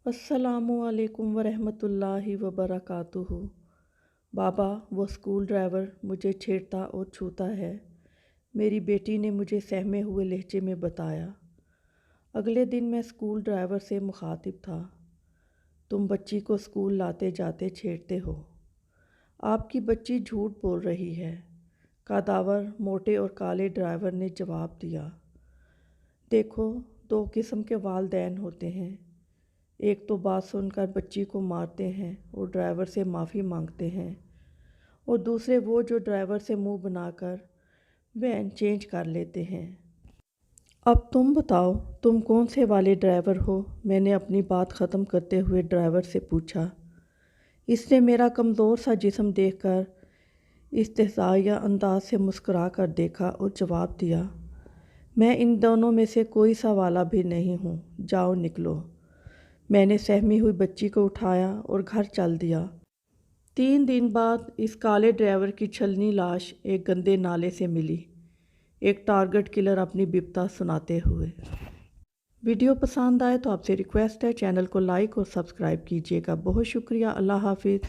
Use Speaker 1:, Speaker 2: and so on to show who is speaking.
Speaker 1: अस्सलामुअलैकुम वरहमतुल्लाहि वबरकातुहू। बाबा, वो स्कूल ड्राइवर मुझे छेड़ता और छूता है, मेरी बेटी ने मुझे सहमे हुए लहजे में बताया। अगले दिन मैं स्कूल ड्राइवर से मुखातिब था। तुम बच्ची को स्कूल लाते जाते छेड़ते हो। आपकी बच्ची झूठ बोल रही है, कादावर मोटे और काले ड्राइवर ने जवाब दिया। देखो, दो किस्म के वालिदैन होते हैं। एक तो बात सुनकर बच्ची को मारते हैं और ड्राइवर से माफ़ी मांगते हैं, और दूसरे वो जो ड्राइवर से मुंह बनाकर वैन चेंज कर लेते हैं। अब तुम बताओ, तुम कौन से वाले ड्राइवर हो? मैंने अपनी बात ख़त्म करते हुए ड्राइवर से पूछा। इसने मेरा कमज़ोर सा जिस्म देखकर इस्तेहज़ाइया अंदाज से मुस्कुरा कर देखा और जवाब दिया, मैं इन दोनों में से कोई सा वाला भी नहीं हूँ। जाओ निकलो। मैंने सहमी हुई बच्ची को उठाया और घर चल दिया। 3 दिन बाद इस काले ड्राइवर की छलनी लाश एक गंदे नाले से मिली, एक टारगेट किलर अपनी बिपता सुनाते हुए। वीडियो पसंद आए तो आपसे रिक्वेस्ट है, चैनल को लाइक और सब्सक्राइब कीजिएगा। बहुत शुक्रिया। अल्लाह हाफिज़।